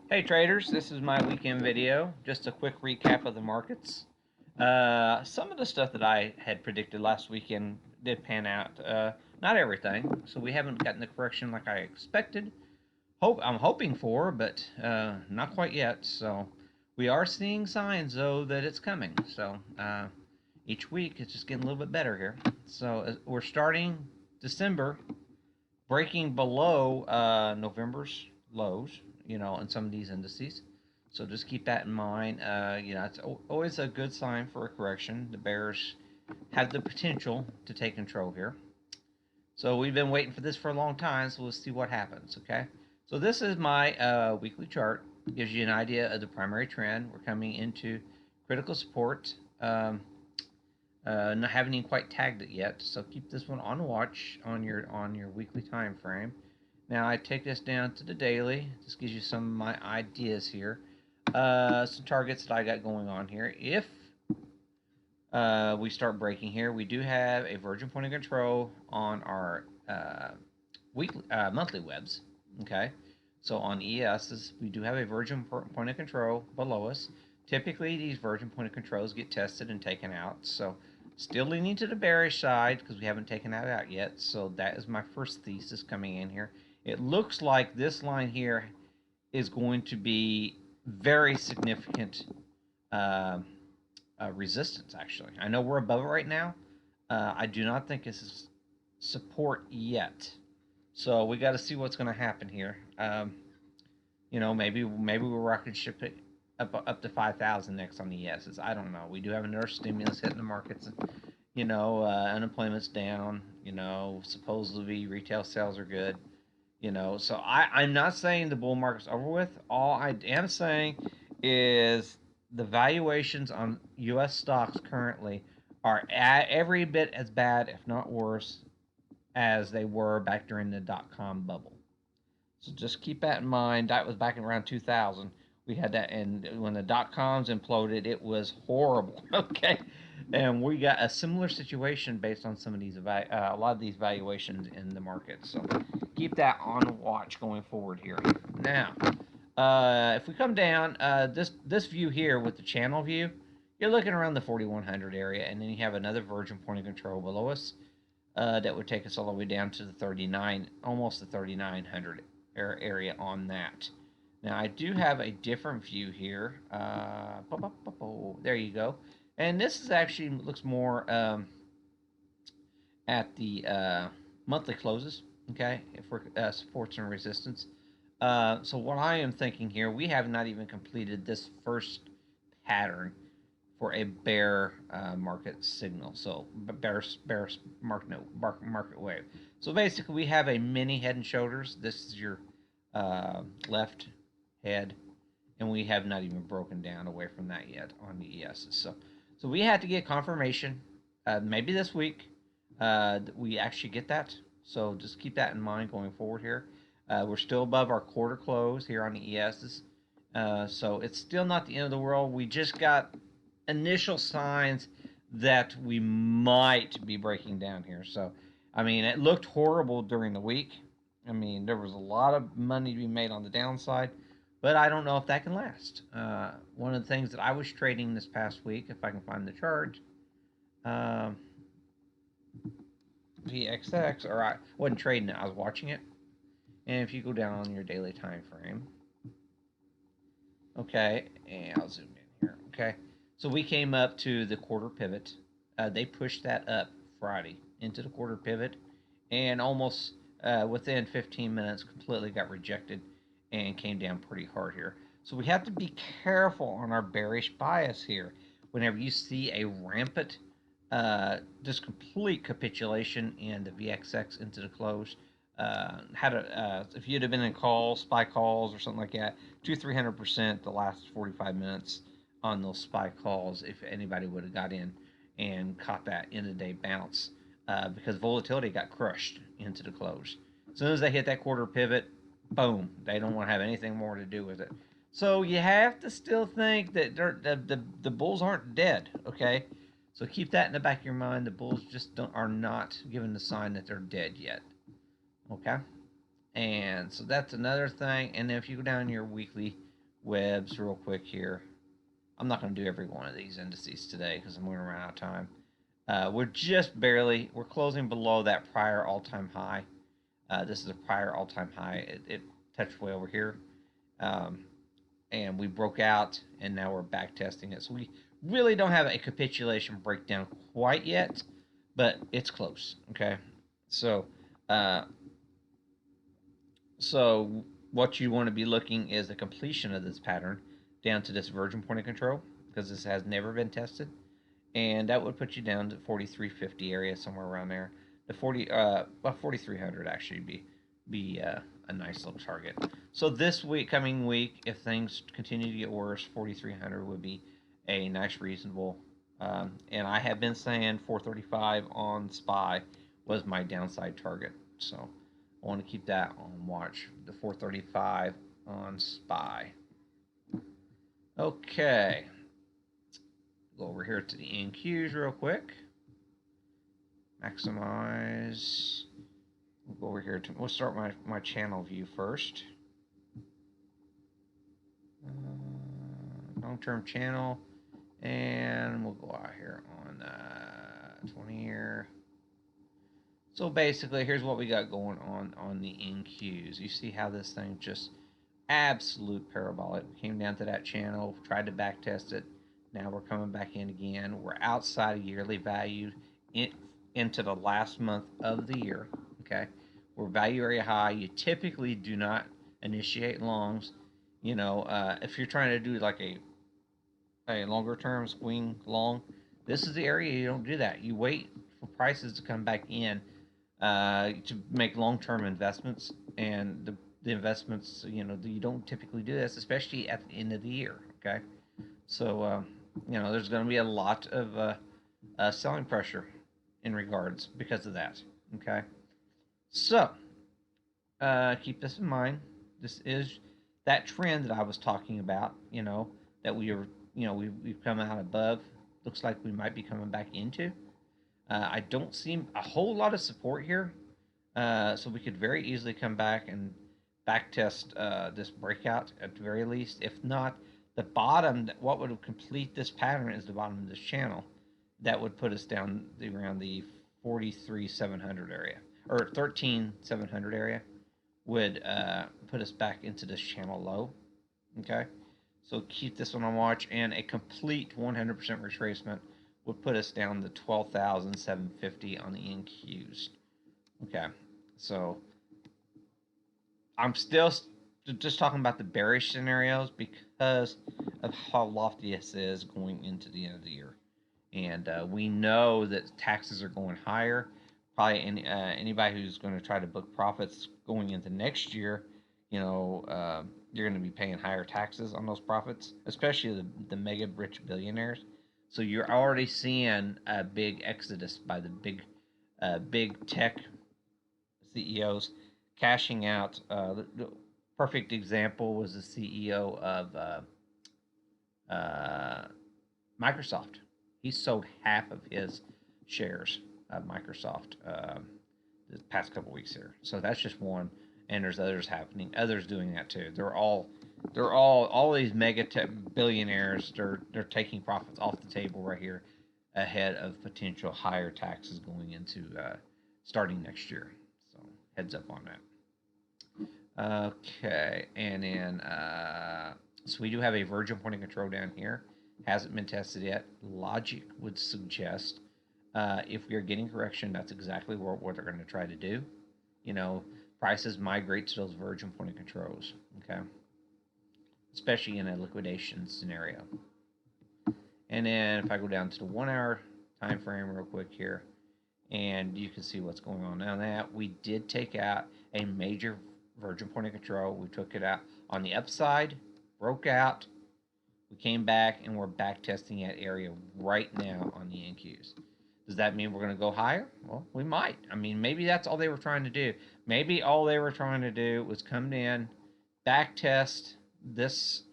Hey traders, this is my weekend video. Just a quick recap of the markets. Some of the stuff that I had predicted last weekend did pan out. Not everything, so we haven't gotten the correction like I expected. I'm hoping for, but not quite yet. So we are seeing signs though that it's coming. So each week it's just getting a little bit better here. So we're starting December breaking below November's lows, in some of these indices. So just keep that in mind. It's always a good sign for a correction. The bears have the potential to take control here. So we've been waiting for this for a long time, so we'll see what happens, okay? So this is my weekly chart. It gives you an idea of the primary trend. We're coming into critical support. Not haven't even quite tagged it yet, so keep this one on watch on your weekly time frame. Now I take this down to the daily. This gives you some of my ideas here. Some targets that I got going on here. If we start breaking here, we do have a virgin point of control on our monthly webs. Okay, so on ESs we do have a virgin point of control below us. Typically, these virgin point of controls get tested and taken out. So still leaning to the bearish side because we haven't taken that out yet. So that is my first thesis coming in here. It looks like this line here is going to be very significant uh, resistance, actually. I know we're above it right now. I do not think this is support yet. So we got to see what's going to happen here. Maybe we're rocking ship it up to 5,000 next on the yeses. I don't know. We do have another stimulus hitting the markets. Unemployment's down. Supposedly retail sales are good. So I'm not saying the bull market's over with. All I am saying is the valuations on U.S. stocks currently are every bit as bad, if not worse, as they were back during the dot-com bubble. So just keep that in mind. That was back in around 2000. We had that, and when the dot coms imploded, it was horrible. Okay, and we got a similar situation based on some of these a lot of these valuations in the market. So keep that on watch going forward here. Now, if we come down, this view here with the channel view, you're looking around the 4100 area, and then you have another virgin point of control below us. That would take us all the way down to the 39, almost the 3900 area on that. Now I do have a different view here. There you go. And this is actually looks more at the monthly closes. Okay, if we're supports and resistance. So what I am thinking here, we have not even completed this first pattern for a bear market signal. So bear market wave. So basically, we have a mini head and shoulders. This is your left head, and we have not even broken down away from that yet on the ESs. So we had to get confirmation, maybe this week, that we actually get that. So just keep that in mind going forward here. We're still above our quarter close here on the ESs. So it's still not the end of the world. We just got initial signs that we might be breaking down here. So, I mean, it looked horrible during the week. I mean, there was a lot of money to be made on the downside, but I don't know if that can last. One of the things that I was trading this past week, if I can find the chart, um, VXX, or I wasn't trading it, I was watching it. And if you go down on your daily time frame, okay, and I'll zoom in here, okay. So we came up to the quarter pivot. They pushed that up Friday into the quarter pivot, and almost within 15 minutes, completely got rejected and came down pretty hard here. So we have to be careful on our bearish bias here. Whenever you see a rampant, just complete capitulation in the VXX into the close, if you'd have been in calls, spy calls or something like that, 200-300% the last 45 minutes on those spy calls if anybody would have got in and caught that end of day bounce, because volatility got crushed into the close. As soon as they hit that quarter pivot, boom, they don't want to have anything more to do with it. So you have to still think that the bulls aren't dead, okay? So keep that in the back of your mind. The bulls just are not giving the sign that they're dead yet, okay? And so that's another thing. And then if you go down your weekly webs real quick here. I'm not going to do every one of these indices today because I'm going to run out of time. We're just barely, we're closing below that prior all-time high. This is a prior all-time high. It touched way over here. Um, and we broke out, and now we're back testing it. So we really don't have a capitulation breakdown quite yet, but it's close. Okay, so uh, so what you want to be looking is the completion of this pattern down to this virgin point of control because this has never been tested, and that would put you down to 4350 area somewhere around there. The 4300 actually be a nice little target. So this week, coming week, if things continue to get worse, 4300 would be a nice reasonable. And I have been saying 435 on SPY was my downside target. So I want to keep that on watch. The 435 on SPY. Okay. Go over here to the NQs real quick. Maximize. We'll go over here to. We'll start my channel view first. Long-term channel, and we'll go out here on 20 year. So basically, here's what we got going on the NQs. You see how this thing just absolute parabolic. We came down to that channel, tried to back test it. Now we're coming back in again. We're outside of yearly value into the last month of the year. Okay, we're value area high. You typically do not initiate longs. You know, if you're trying to do like a longer term swing long, this is the area you don't do that. You wait for prices to come back in to make long term investments, and the investments, you know, you don't typically do this, especially at the end of the year. Okay, so you know, there's going to be a lot of selling pressure in regards because of that. Okay, so keep this in mind. This is that trend that I was talking about. You know, that we are, you know, we've come out above. Looks like we might be coming back into. I don't see a whole lot of support here, so we could very easily come back and back test this breakout at the very least. If not, the bottom, what would complete this pattern is the bottom of this channel. That would put us down around the 43,700 area or 13,700 area would put us back into this channel low. Okay, so keep this one on watch, and a complete 100% retracement would put us down to 12,750 on the NQs. Okay, so I'm still just talking about the bearish scenarios because of how lofty this is going into the end of the year. And we know that taxes are going higher. Probably anybody who's going to try to book profits going into next year, you know, you're going to be paying higher taxes on those profits, especially the mega rich billionaires. So you're already seeing a big exodus by the big tech CEOs cashing out. The perfect example was the CEO of Microsoft. He sold half of his shares of Microsoft the past couple weeks here. So that's just one, and there's others happening. Others doing that too. All these mega tech billionaires. They're taking profits off the table right here, ahead of potential higher taxes going into starting next year. So heads up on that. Okay, and then so we do have a virgin point of control down here. Hasn't been tested yet. Logic would suggest if we are getting correction, that's exactly what they're going to try to do. You know, prices migrate to those virgin point of controls. Okay, especially in a liquidation scenario. And then if I go down to the 1 hour time frame real quick here, and you can see what's going on. Now that we did take out a major virgin point of control, we took it out on the upside, broke out, we came back, and we're back testing that area right now on the NQs. Does that mean we're going to go higher? Well, we might. I mean, maybe that's all they were trying to do. Maybe all they were trying to do was come in, back test this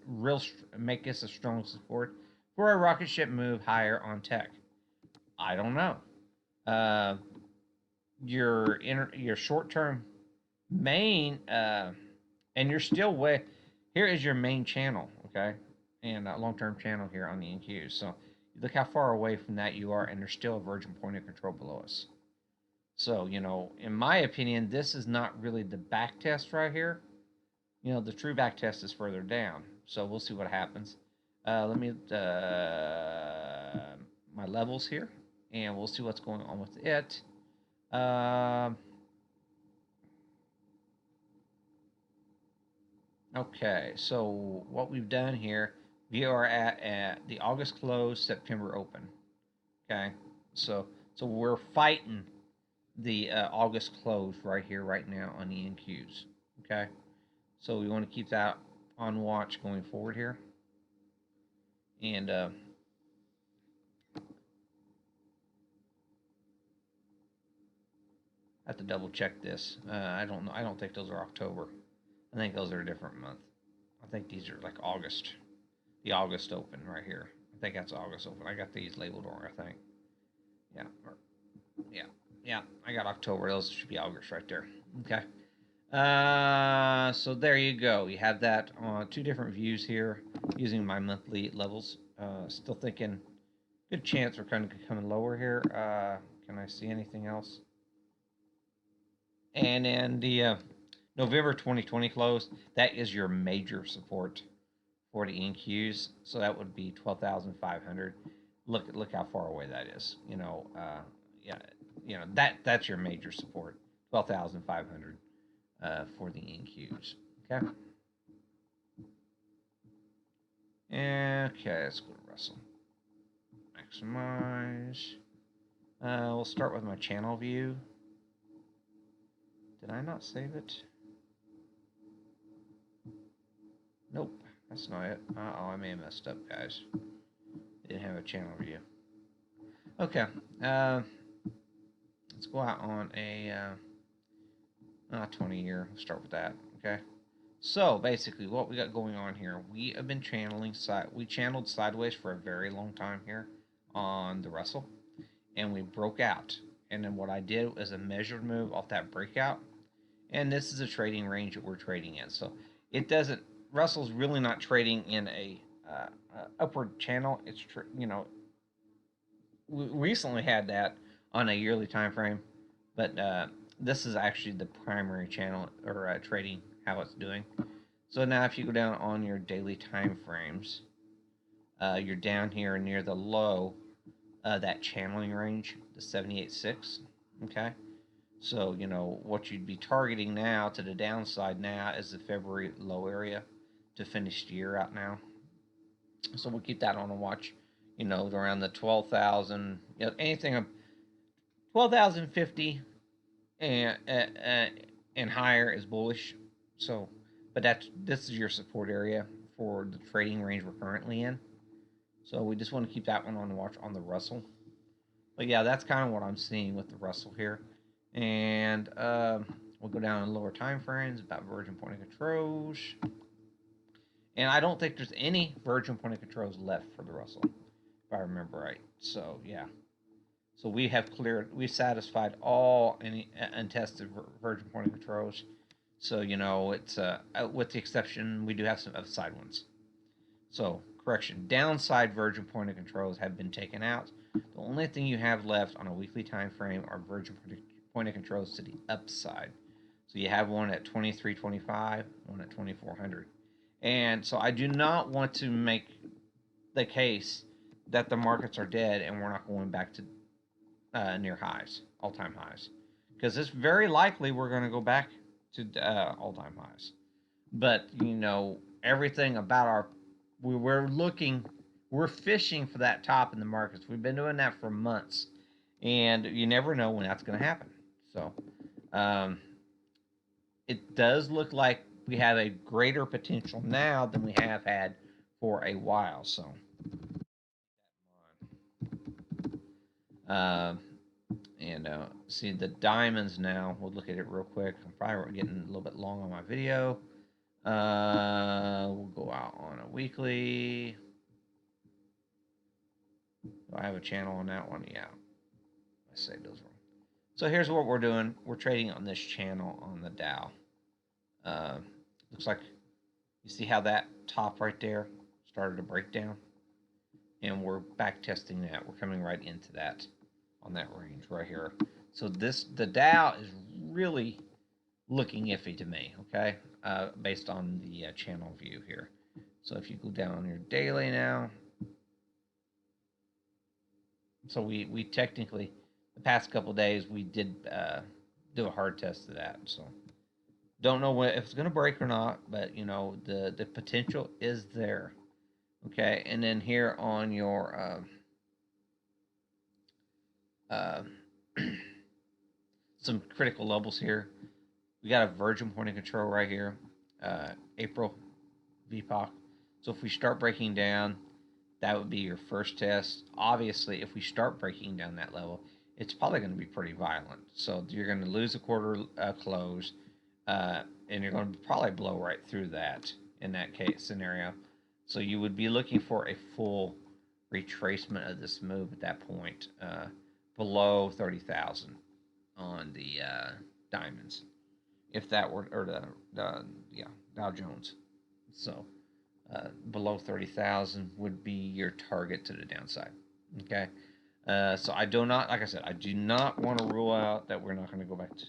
make this a strong support for a rocket ship move higher on tech. I don't know. Your short term main, and you're still way. Here is your main channel. okay, and a long-term channel here on the NQs. So look how far away from that you are, and there's still a virgin point of control below us. So, in my opinion, this is not really the back test right here. The true back test is further down. So we'll see what happens. Let me my levels here, and we'll see what's going on with it. Okay, so what we've done here, we are at the August close, September open. Okay, so we're fighting the August close right here, right now on the NQs. Okay, so we want to keep that on watch going forward here, and I have to double check this. I don't know. I don't think those are October. I think those are a different month. I think these are like August. The August open right here. I think that's August open. I got these labeled wrong, I think. Yeah. Yeah. Yeah. I got October. Those should be August right there. Okay. So there you go. You have that on two different views here using my monthly levels. Still thinking good chance we're kind of coming lower here. Can I see anything else? And then the November 2020 close, that is your major support for the NQs. So that would be 12,500. Look how far away that is. Yeah, that's your major support, 12,500 for the NQs. Okay. Okay, let's go to Russell. Maximize. We'll start with my channel view. Did I not save it? Nope, that's not it. Uh-oh, I may have messed up, guys. Didn't have a channel view. Okay, let's go out on a 20-year. We'll start with that, okay? So basically, what we got going on here, we have been channeling we channeled sideways for a very long time here on the Russell, and we broke out. And then what I did was a measured move off that breakout, and this is a trading range that we're trading in. So it doesn't. Russell's really not trading in a upward channel. It's we recently had that on a yearly time frame, but this is actually the primary channel or trading how it's doing. So now if you go down on your daily time frames, you're down here near the low, that channeling range, the 78.6. Okay, so what you'd be targeting now to the downside now is the February low area to finish the year out now. So we'll keep that on a watch. Around the 12,000, anything 12,050 and higher is bullish. So, but this is your support area for the trading range we're currently in. So we just want to keep that one on the watch on the Russell. But yeah, that's kind of what I'm seeing with the Russell here. And we'll go down in lower time frames about virgin point of controls. And I don't think there's any virgin point of controls left for the Russell, if I remember right. So yeah. So we've satisfied all any untested virgin point of controls. So it's with the exception we do have some upside ones. So correction, downside virgin point of controls have been taken out. The only thing you have left on a weekly time frame are virgin point of controls to the upside. So you have one at 2325, one at 2400. And so I do not want to make the case that the markets are dead and we're not going back to near highs, all-time highs, because it's very likely we're going to go back to all-time highs. But everything about we're fishing for that top in the markets. We've been doing that for months, and you never know when that's going to happen. So it does look like we have a greater potential now than we have had for a while. So and see the diamonds now. We'll look at it real quick. I'm probably getting a little bit long on my video. We'll go out on a weekly. Do I have a channel on that one? Yeah. I saved those wrong. So here's what we're doing. We're trading on this channel on the Dow. Looks like you see how that top right there started a breakdown, and we're back testing that. We're coming right into that on that range right here. So the Dow is really looking iffy to me. Okay, based on the channel view here. So if you go down on your daily now, so we technically the past couple days we did do a hard test of that. So don't know if it's going to break or not, but you know the potential is there. Okay, and then here on your uh, some critical levels here, we got a virgin point of control right here, April VPOC. So if we start breaking down, that would be your first test. Obviously, if we start breaking down that level, it's probably going to be pretty violent. So you're going to lose a quarter close, and you're going to probably blow right through that in that case scenario. So you would be looking for a full retracement of this move at that point, below 30,000 on the diamonds, if that were or the yeah Dow Jones. So below 30,000 would be your target to the downside. Okay. So I do not, like I said, I do not want to rule out that we're not going to go back to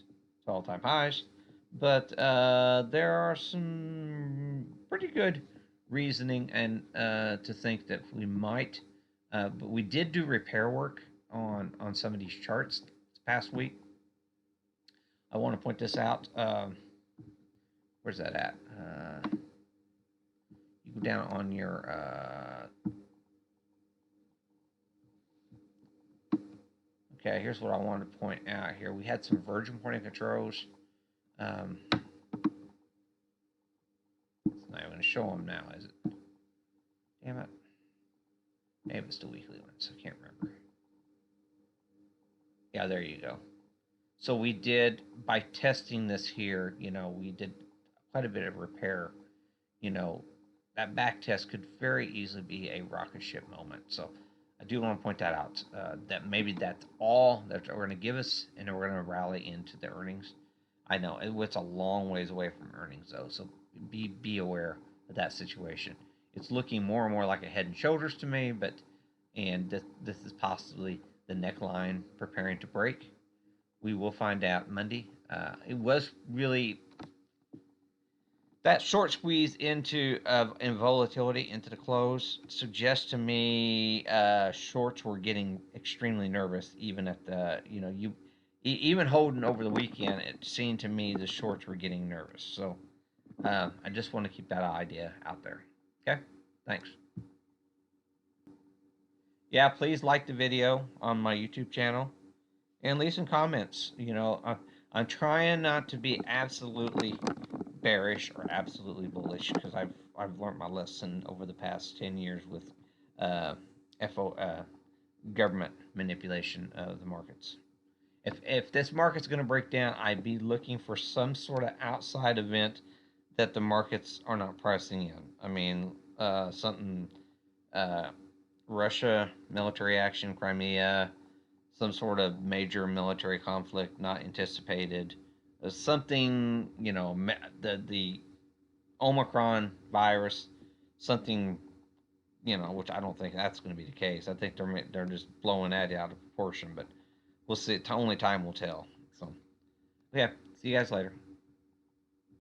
all-time highs, but there are some pretty good reasoning and to think that we might. But we did do repair work on some of these charts this past week. I want to point this out. Where's that at? You go down on your okay, here's what I wanted to point out here. We had some virgin point of controls. It's not even going to show them now, is it? Damn it. Maybe it's the weekly ones. I can't remember. Yeah, there you go. So we did, by testing this here, you know, we did quite a bit of repair. You know, that back test could very easily be a rocket ship moment. So I do want to point that out. That maybe that's all that we're going to give us, and then we're going to rally into the earnings. I know it's a long ways away from earnings though, so be aware of that situation. It's looking more and more like a head and shoulders to me, but and this is possibly the neckline preparing to break. We will find out Monday. It was really that short squeeze into in volatility into the close suggests to me shorts were getting extremely nervous even at the even holding over the weekend. It seemed to me the shorts were getting nervous. So I just want to keep that idea out there. Okay, thanks. Yeah, please like the video on my YouTube channel and leave some comments. I'm trying not to be absolutely bearish or absolutely bullish because I've learned my lesson over the past 10 years with uh, FO government manipulation of the markets. If this market's going to break down, I'd be looking for some sort of outside event that the markets are not pricing in. I mean, something uh, Russia military action, Crimea, some sort of major military conflict not anticipated, something the Omicron virus, something which I don't think that's going to be the case. I think they're just blowing that out of proportion, but we'll see. Only time will tell. So, yeah, see you guys later.